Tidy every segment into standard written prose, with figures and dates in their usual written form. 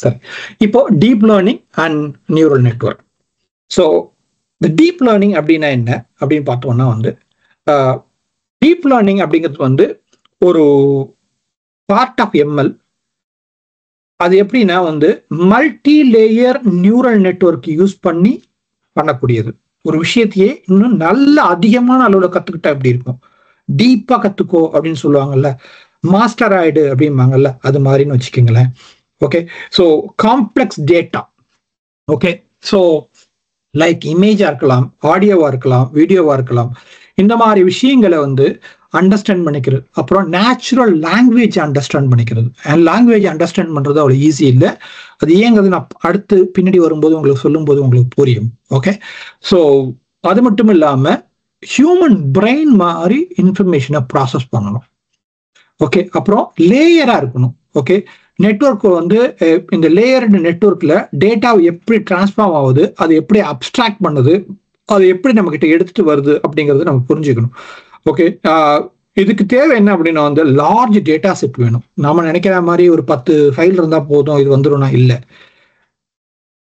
சரி, இப்போ deep learning and neural network. So இந்த டீப் லேர்னிங் அப்படின்னா என்ன அப்படின்னு பார்த்தோம்னா வந்து டீப் லேர்னிங் அப்படிங்கிறது வந்து ஒரு பார்ட் ஆஃப் எம்எல். அது எப்படின்னா வந்து multi layer neural network use பண்ணி பண்ணக்கூடியது. ஒரு விஷயத்தையே இன்னும் நல்ல அதிகமான அளவுல கத்துக்கிட்டா எப்படி இருக்கும், டீப்பா கத்துக்கோ அப்படின்னு சொல்லுவாங்கல்ல, மாஸ்டர் ஆயிடு அப்படிம்பாங்கல்ல, அது மாதிரின்னு வச்சுக்கோங்களேன். Okay, so complex data. Okay, so like இமேஜா இருக்கலாம், ஆடியோவா இருக்கலாம், வீடியோவா இருக்கலாம், இந்த மாதிரி விஷயங்களை வந்து அண்டர்ஸ்டாண்ட் பண்ணிக்கிறது. அப்புறம் நேச்சுரல் லாங்குவேஜ் அண்டர்ஸ்டாண்ட் பண்ணிக்கிறது. அண்ட் லாங்குவேஜ் அண்டர்ஸ்டாண்ட் பண்றது அவ்வளோ ஈஸி இல்லை. அது ஏங்கிறது நான் அடுத்து பின்னாடி வரும்போது உங்களுக்கு சொல்லும்போது உங்களுக்கு புரியும். ஓகே, ஸோ அது மட்டும் இல்லாம ஹியூமன் பிரெயின் மாதிரி இன்ஃபர்மேஷனை ப்ராசஸ் பண்ணணும். ஓகே, அப்புறம் லேயரா இருக்கணும். ஓகே, நெட்வொர்க் வந்து இந்த லேயர்டு நெட்வொர்க்ல டேட்டா எப்படி டிரான்ஸ்ஃபார்ம் ஆகுது, அது எப்படி அப்ஸ்ட்ராக்ட் பண்ணுது, அது எப்படி நம்ம கிட்ட எடுத்துட்டு வருது அப்படிங்கறது நம்ம புரிஞ்சுக்கணும். ஓகே, இதுக்கு தேவை என்ன அப்படின்னா வந்து லார்ஜ் டேட்டா செட் வேணும். நாம நினைக்கிற மாதிரி ஒரு 10 ஃபைல் இருந்தா போதும் இது வந்துடும்னா இல்லை,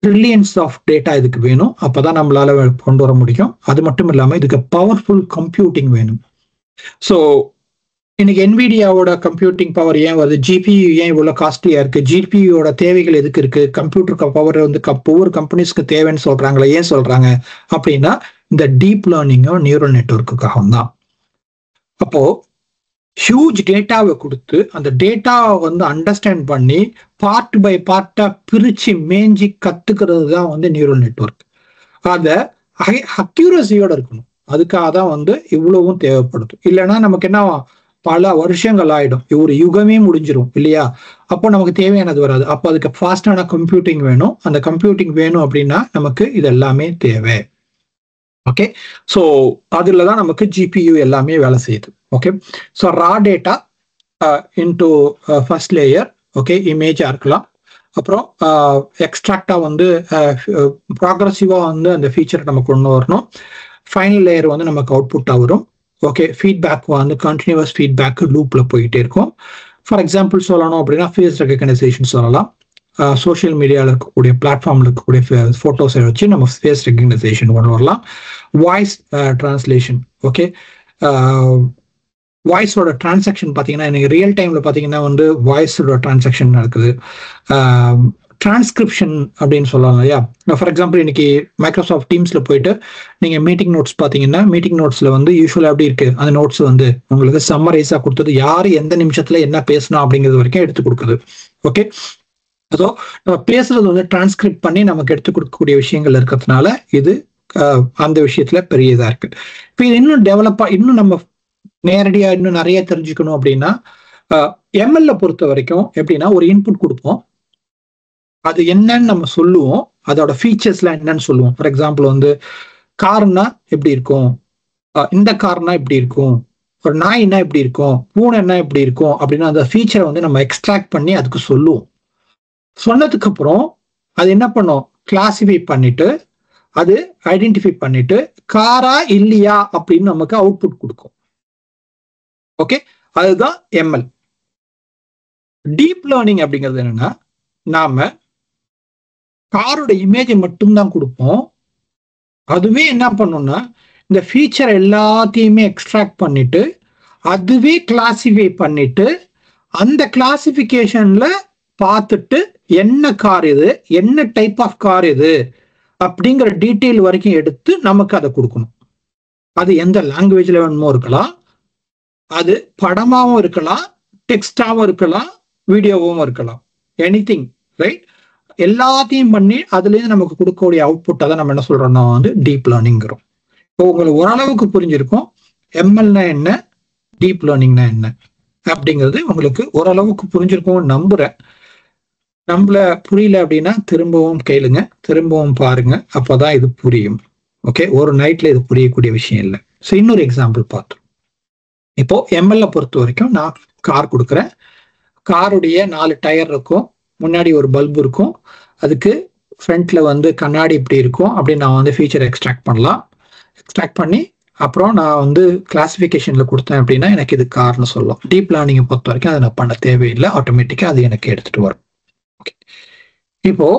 ட்ரில்லியன்ஸ் ஆஃப் டேட்டா இதுக்கு வேணும். அப்பதான் நம்மளால கொண்டு வர முடியும். அது மட்டும் இல்லாம இதுக்கு பவர்ஃபுல் கம்ப்யூட்டிங் வேணும். ஸோ இன்னைக்கு என்விடியாவோட கம்ப்யூட்டிங் பவர் ஏன் வருது, ஜிபியு ஏன் இவ்வளவு காஸ்ட்லியா இருக்கு, ஜிபியோட தேவைகள் எதுக்கு இருக்கு, கம்ப்யூட்டர் பவர் வந்து ஒவ்வொரு கம்பெனிஸ்க்கு தேவைன்னு சொல்றாங்களா, ஏன் சொல்றாங்க அப்படின்னா இந்த டீப் லேர்னிங்கும் நியூரல் நெட்வொர்க்குக்காக தான். அப்போ ஹியூஜ் டேட்டாவை கொடுத்து அந்த டேட்டாவை வந்து அண்டர்ஸ்டாண்ட் பண்ணி பார்ட் பை பார்ட்டா பிரிச்சு மேஞ்சி கத்துக்கிறது தான் வந்து நியூரல் நெட்வொர்க். அதை அக்யூரசியோட இருக்கணும். அதுக்காக தான் வந்து இவ்வளவும் தேவைப்படுது. இல்லைன்னா நமக்கு என்ன பல வருஷங்கள் ஆயிடும், ஒரு யுகமே முடிஞ்சிடும் இல்லையா. அப்போ நமக்கு தேவையானது வராது. அப்போ அதுக்கு ஃபாஸ்டான கம்ப்யூட்டிங் வேணும். அந்த கம்ப்யூட்டிங் வேணும் அப்படின்னா நமக்கு இது எல்லாமே தேவை. ஓகே, ஸோ அதுல தான் நமக்கு ஜிபியு எல்லாமே வேலை செய்யுது. Okay, so raw data into first layer. Okay, இமேஜா இருக்கலாம். அப்புறம் எக்ஸ்ட்ராக்டா வந்து ப்ராக்ரஸிவா வந்து அந்த ஃபீச்சரை நம்ம கொண்டு வரணும். ஃபைனல் லேயர் வந்து நமக்கு அவுட்புட்டா வரும். ஓகே, ஃபீட்பேக் வந்து கண்டினியூஸ் ஃபீட்பேக் லூப்ல போயிட்டே இருக்கும். ஃபார் எக்ஸாம்பிள் சொல்லணும் அப்படின்னா ஃபேஸ் ரெகக்னைசேஷன் சொல்லலாம். சோஷியல் மீடியாவில் இருக்கக்கூடிய பிளாட்ஃபார்ம்ல இருக்கக்கூடிய ஃபோட்டோஸை வச்சு நம்ம ஃபேஸ் ரெகக்னைசேஷன் கொண்டு வரலாம். Voice translation. ஓகே, வாய்ஸோட டிரான்சாக்ஷன் பார்த்தீங்கன்னா இன்னைக்கு ரியல் டைம்ல பார்த்தீங்கன்னா வந்து வாய்ஸோட டிரான்சாக்ஷன் நடக்குது. டிரான்ஸ்கிரிப்ஷன் அப்படின்னு சொல்லலாம் இல்லையா. ஃபார் எக்ஸாம்பிள் இன்னைக்கு மைக்ரோசாஃப்ட் டீம்ஸ்ல போயிட்டு நீங்க மீட்டிங் நோட்ஸ் பார்த்தீங்கன்னா மீட்டிங் நோட்ஸ்ல வந்து யூஸ்வலா எப்படி இருக்கு, அந்த நோட்ஸ் வந்து உங்களுக்கு சம்மரைஸா கொடுத்தது, யாரு எந்த நிமிஷத்துல என்ன பேசணும் அப்படிங்கிறது வரைக்கும் எடுத்து கொடுக்குது. ஓகே, ஸோ நம்ம பேசுறது வந்து டிரான்ஸ்கிரிப்ட் பண்ணி நமக்கு எடுத்து கொடுக்கக்கூடிய விஷயங்கள் இருக்கிறதுனால இது அந்த விஷயத்துல பெரிய இதா இருக்கு. இப்போ இது இன்னும் டெவலப்பா இன்னும் நம்ம நேரடியா இன்னும் நிறைய தெரிஞ்சுக்கணும் அப்படின்னா எம்எல்ல பொறுத்த வரைக்கும் எப்படின்னா ஒரு இன்புட் கொடுப்போம், அது என்னன்னு நம்ம சொல்லுவோம், அதோட ஃபீச்சர்ஸ்லாம் என்னன்னு சொல்லுவோம். ஃபார் எக்ஸாம்பிள் வந்து கார்னா எப்படி இருக்கும், இந்த கார்னா எப்படி இருக்கும், ஒரு நாய்னா எப்படி இருக்கும், பூனைன்னா எப்படி இருக்கும் அப்படின்னு அந்த ஃபீச்சரை வந்து நம்ம எக்ஸ்ட்ராக்ட் பண்ணி அதுக்கு சொல்லுவோம். சொன்னதுக்கு அப்புறம் அது என்ன பண்ணும், கிளாசிஃபை பண்ணிட்டு அது ஐடென்டிஃபை பண்ணிட்டு காரா இல்லையா அப்படின்னு நமக்கு அவுட்புட் கொடுக்கும். ஓகே, அதுதான் எம்எல். டீப் லேர்னிங் அப்படிங்கிறது என்னன்னா நாம காரோட இமேஜை மட்டும்தான் கொடுப்போம், அதுவே என்ன பண்ணும்னா இந்த ஃபீச்சர் எல்லாத்தையுமே எக்ஸ்ட்ராக்ட் பண்ணிட்டு அதுவே கிளாசிஃபை பண்ணிட்டு அந்த கிளாசிஃபிகேஷன்ல பார்த்துட்டு என்ன கார் இது, என்ன டைப் ஆஃப் கார் இது அப்படிங்கிற டீட்டெயில் வரைக்கும் எடுத்து நமக்கு அதை கொடுக்கணும். அது எந்த லாங்குவேஜ்ல வேணுமோ இருக்கலாம், அது படமாவும் இருக்கலாம், டெக்ஸ்டாவும் இருக்கலாம், வீடியோவும் இருக்கலாம், எனிதிங் ரைட். எல்லாத்தையும் பண்ணி அதுல இருந்து நமக்கு கொடுக்கக்கூடிய அவுட்புட்டை தான் நம்ம என்ன சொல்றோம்னா வந்து டீப் லேர்னிங்கிறோம். இப்போ உங்களுக்கு ஓரளவுக்கு புரிஞ்சிருக்கும் எம்எல்னா என்ன, டீப் லேர்னிங்னா என்ன அப்படிங்கிறது உங்களுக்கு ஓரளவுக்கு புரிஞ்சிருக்கும் நம்புறேன். நம்மள புரியல அப்படின்னா திரும்பவும் கேளுங்க, திரும்பவும் பாருங்க, அப்பதான் இது புரியும். ஓகே, ஒரு நைட்ல இது புரியக்கூடிய விஷயம் இல்லை. ஸோ இன்னொரு எக்ஸாம்பிள் பார்த்தோம். இப்போ எம்எல்ல பொறுத்த வரைக்கும் நான் கார் கொடுக்குறேன், காருடைய 4 டயர் இருக்கும், முன்னாடி ஒரு பல்பு இருக்கும், அதுக்கு ஃப்ரண்ட்ல வந்து கண்ணாடி இப்படி இருக்கும் அப்படின்னு நான் வந்து ஃபீச்சர் எக்ஸ்ட்ராக்ட் பண்ணலாம். எக்ஸ்ட்ராக்ட் பண்ணி அப்புறம் நான் வந்து கிளாசிஃபிகேஷன்ல கொடுத்தேன் அப்படின்னா எனக்கு இது கார்னு சொல்லும். டீப் லேர்னிங்கை பொறுத்த வரைக்கும் அதை நான் பண்ண தேவையில்லை, ஆட்டோமேட்டிக்கா அது எனக்கு எடுத்துட்டு வரும். ஓகே, இப்போ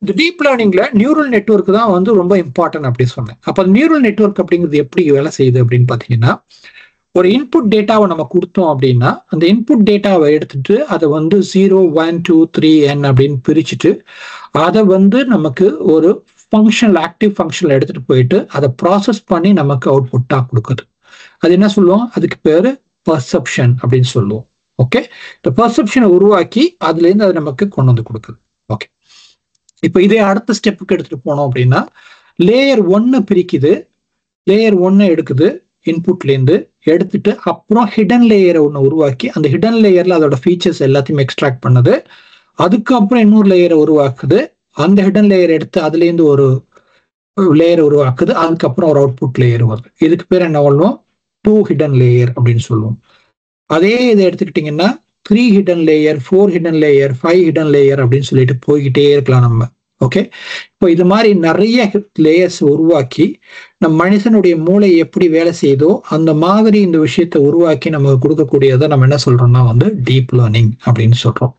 இந்த டீப் லேர்னிங்ல நியூரல் நெட்வொர்க் தான் வந்து ரொம்ப இம்பார்ட்டன்ட் அப்படி சொன்னேன். அப்போ நியூரல் நெட்வொர்க் அப்படிங்கிறது எப்படி வேலை செய்யுது அப்படின்னு பார்த்தீங்கன்னா, ஒரு இன்புட் டேட்டாவை நம்ம கொடுத்தோம் அப்படின்னா அந்த இன்புட் டேட்டாவை எடுத்துட்டு அதை வந்து 0, 1, 2, 3 n அப்படின்னு பிரிச்சுட்டு அதை வந்து நமக்கு ஒரு ஃபங்க்ஷனல் ஆக்டிவ் ஃபங்க்ஷனில் எடுத்துட்டு போயிட்டு அதை ப்ராசஸ் பண்ணி நமக்கு அவுட்புட்டாக கொடுக்குது. அது என்ன சொல்லுவோம்? அதுக்கு பேரு பர்செப்ஷன் அப்படின்னு சொல்லுவோம். ஓகே, இந்த பர்செப்ஷனை உருவாக்கி அதுலேருந்து அதை நமக்கு கொண்டு வந்து கொடுக்குது. ஓகே, இப்போ இதே அடுத்த ஸ்டெப்புக்கு எடுத்துட்டு போனோம் அப்படின்னா லேயர் 1 பிரிக்குது, லேயர் 1 எடுக்குது, இன்புட்லேருந்து எடுத்துட்டு அப்புறம் ஹிடன் லேயரை ஒன்று உருவாக்கி அந்த ஹிடன் லேயர்ல அதோட ஃபீச்சர்ஸ் எல்லாத்தையும் எக்ஸ்ட்ராக்ட் பண்ணுது. அதுக்கப்புறம் இன்னொரு லேயரை உருவாக்குது, அந்த ஹிடன் லேயர் எடுத்து அதுலேருந்து ஒரு லேயர் உருவாக்குது, அதுக்கப்புறம் ஒரு அவுட்புட் லேயர் வருது. இதுக்கு பேர் என்ன சொல்லுவோம்? 2 ஹிடன் லேயர் அப்படின்னு சொல்லுவோம். அதே இதை எடுத்துக்கிட்டிங்கன்னா 3 hidden layer, 4 hidden layer, 5 hidden layer அப்படின்னு சொல்லிட்டு போய்கிட்டே இருக்கலாம் நம்ம. ஓகே, இப்போ இது மாதிரி நிறைய லேயர்ஸ் உருவாக்கி நம்ம மனுஷனுடைய மூளை எப்படி வேலை செய்தோ அந்த மாதிரி இந்த விஷயத்தை உருவாக்கி நமக்கு கொடுக்கக்கூடியதை நம்ம என்ன சொல்றோம்னா வந்து டீப் லேர்னிங் அப்படின்னு சொல்றோம்.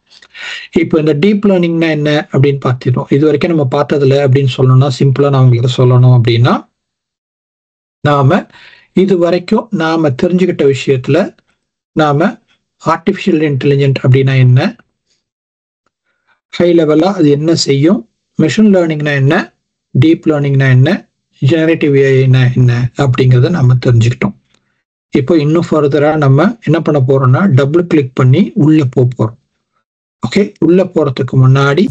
இப்போ இந்த டீப் லேர்னிங்னா என்ன அப்படின்னு பார்த்துட்டோம். இது வரைக்கும் நம்ம பார்த்ததில்ல அப்படின்னு சொல்லணும்னா சிம்பிளா நான் உங்களுக்கு சொல்லணும் அப்படின்னா, நாம இது வரைக்கும் நாம தெரிஞ்சுக்கிட்ட விஷயத்துல நாம ஆர்டிஃபிஷியல் இன்டெலிஜென்ட் அப்படின்னா என்ன, ஹை லெவலா அது என்ன செய்யும், மெஷின் லேர்னிங்னா என்ன, டீப் லேர்னிங்னா என்ன, ஜெனரேட்டிவ் ஏஐனா என்ன அப்படிங்கிறத நம்ம தெரிஞ்சுக்கிட்டோம். இப்போ இன்னும் ஃபர்தரா நம்ம என்ன பண்ண போறோம்னா டபுள் கிளிக் பண்ணி உள்ள போறோம். ஓகே, உள்ள போறதுக்கு முன்னாடி